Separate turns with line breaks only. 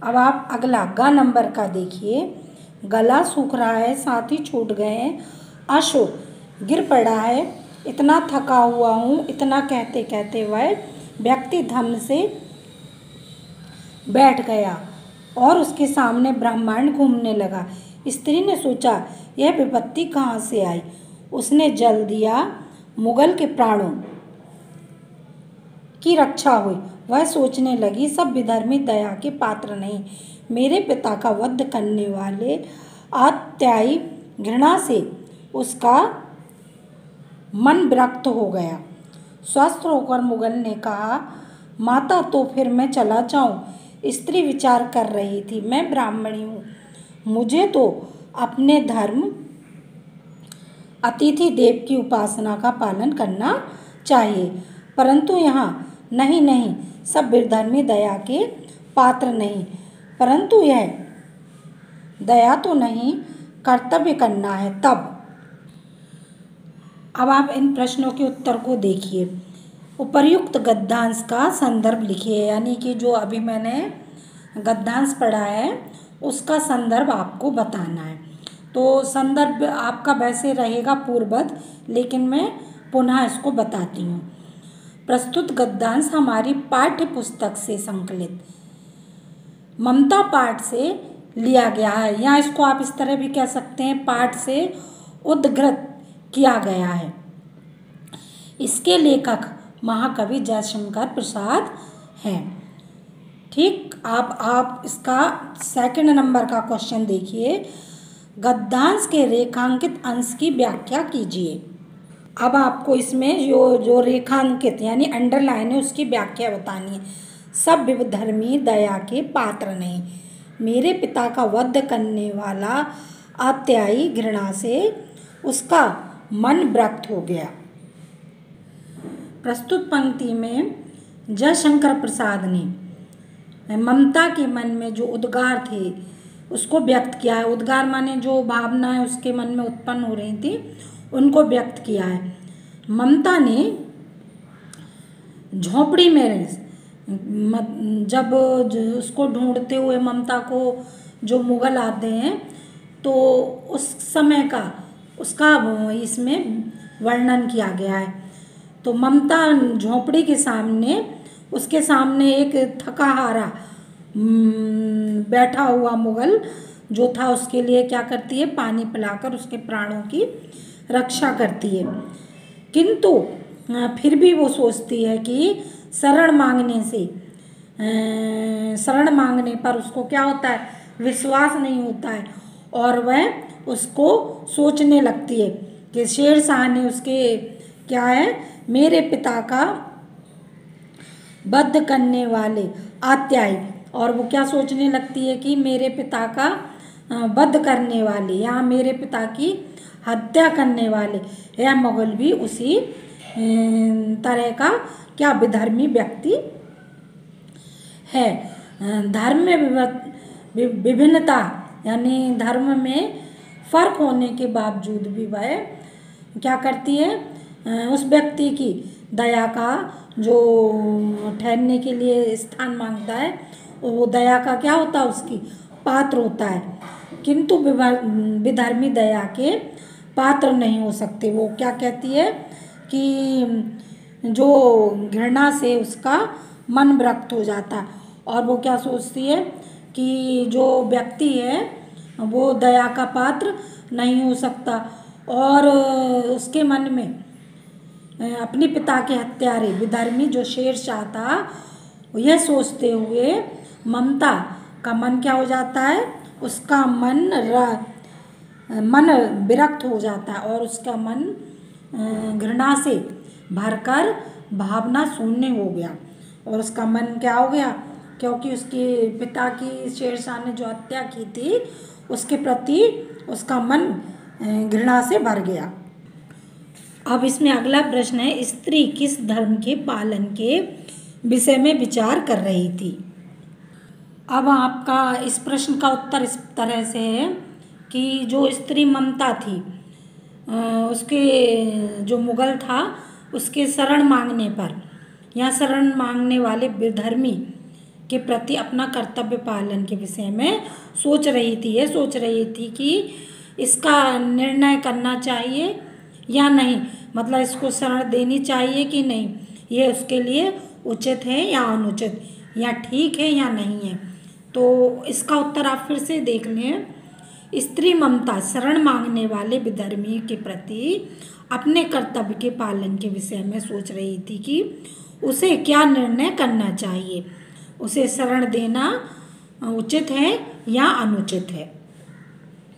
अब आप अगला ग नंबर का देखिए। गला सूख रहा है, साथी छूट गए हैं, अशोक गिर पड़ा है, इतना थका हुआ हूँ। इतना कहते कहते वह व्यक्ति धम्म से बैठ गया और उसके सामने ब्रह्मांड घूमने लगा। स्त्री ने सोचा, यह विपत्ति कहाँ से आई। उसने जल दिया, मुगल के प्राणों की रक्षा हुई। वह सोचने लगी, सब विधर्मी दया के पात्र नहीं। मेरे पिता का वध करने वाले अत्यायी घृणा से उसका मन विरक्त हो गया। स्वस्थ होकर मुगल ने कहा, माता तो फिर मैं चला जाऊं। स्त्री विचार कर रही थी, मैं ब्राह्मणी हूँ, मुझे तो अपने धर्म अतिथि देव की उपासना का पालन करना चाहिए, परंतु यहाँ नहीं नहीं, सब विधर्मी दया के पात्र नहीं। परंतु यह दया तो नहीं, कर्तव्य करना है तब। अब आप इन प्रश्नों के उत्तर को देखिए। उपर्युक्त गद्यांश का संदर्भ लिखिए, यानी कि जो अभी मैंने गद्यांश पढ़ा है उसका संदर्भ आपको बताना है। तो संदर्भ आपका वैसे रहेगा पूर्ववत, लेकिन मैं पुनः इसको बताती हूँ। प्रस्तुत गद्यांश हमारी पाठ्य पुस्तक से संकलित ममता पाठ से लिया गया है, या इसको आप इस तरह भी कह सकते हैं, पाठ से उद्धृत किया गया है। इसके लेखक महाकवि जयशंकर प्रसाद हैं। ठीक, आप इसका सेकंड नंबर का क्वेश्चन देखिए। गद्यांश के रेखांकित अंश की व्याख्या कीजिए। अब आपको इसमें जो रेखांकित यानी अंडरलाइन है उसकी व्याख्या बतानी है। सब विधर्मी दया के पात्र नहीं, मेरे पिता का वध करने वाला अत्यायी घृणा से उसका मन विरक्त हो गया। प्रस्तुत पंक्ति में जयशंकर प्रसाद ने ममता के मन में जो उद्गार थे उसको व्यक्त किया है। उद्गार माने जो भावनाएं उसके मन में उत्पन्न हो रही थी उनको व्यक्त किया है। ममता ने झोपड़ी में जब उसको ढूंढते हुए ममता को जो मुगल आते हैं तो उस समय का उसका इसमें वर्णन किया गया है। तो ममता झोपड़ी के सामने, उसके सामने एक थका हारा बैठा हुआ मुगल जो था उसके लिए क्या करती है, पानी पिलाकर उसके प्राणों की रक्षा करती है। किंतु फिर भी वो सोचती है कि शरण मांगने पर उसको क्या होता है, विश्वास नहीं होता है, और वह उसको सोचने लगती है कि शेरशाह ने उसके क्या है, मेरे पिता का वध करने वाले अत्यायी, और वो क्या सोचने लगती है कि मेरे पिता का वध करने वाले या मेरे पिता की हत्या करने वाले यह मुगल भी उसी तरह का क्या विधर्मी व्यक्ति है। धर्म में विभिन्नता यानी धर्म में फर्क होने के बावजूद भी वह क्या करती है, उस व्यक्ति की दया का जो ठहरने के लिए स्थान मांगता है वो दया का क्या होता है, उसकी पात्र होता है। किंतु विधर्मी दया के पात्र नहीं हो सकते। वो क्या कहती है कि जो घृणा से उसका मन विरक्त हो जाता है, और वो क्या सोचती है कि जो व्यक्ति है वो दया का पात्र नहीं हो सकता, और उसके मन में अपने पिता के हत्यारे विधर्मी जो शेरशाह था यह सोचते हुए ममता का मन क्या हो जाता है, उसका मन विरक्त हो जाता है और उसका मन घृणा से भरकर भावना शून्य हो गया, और उसका मन क्या हो गया, क्योंकि उसके पिता की शेरशाह ने जो हत्या की थी उसके प्रति उसका मन घृणा से भर गया। अब इसमें अगला प्रश्न है, स्त्री किस धर्म के पालन के विषय में विचार कर रही थी। अब आपका इस प्रश्न का उत्तर इस तरह से है कि जो स्त्री ममता थी उसके जो मुगल था उसके शरण मांगने पर या शरण मांगने वाले विधर्मी के प्रति अपना कर्तव्य पालन के विषय में सोच रही थी। ये सोच रही थी कि इसका निर्णय करना चाहिए या नहीं, मतलब इसको शरण देनी चाहिए कि नहीं, ये उसके लिए उचित है या अनुचित, या ठीक है या नहीं है। तो इसका उत्तर आप फिर से देख लें। स्त्री ममता शरण मांगने वाले विधर्मी के प्रति अपने कर्तव्य के पालन के विषय में सोच रही थी कि उसे क्या निर्णय करना चाहिए, उसे शरण देना उचित है या अनुचित है।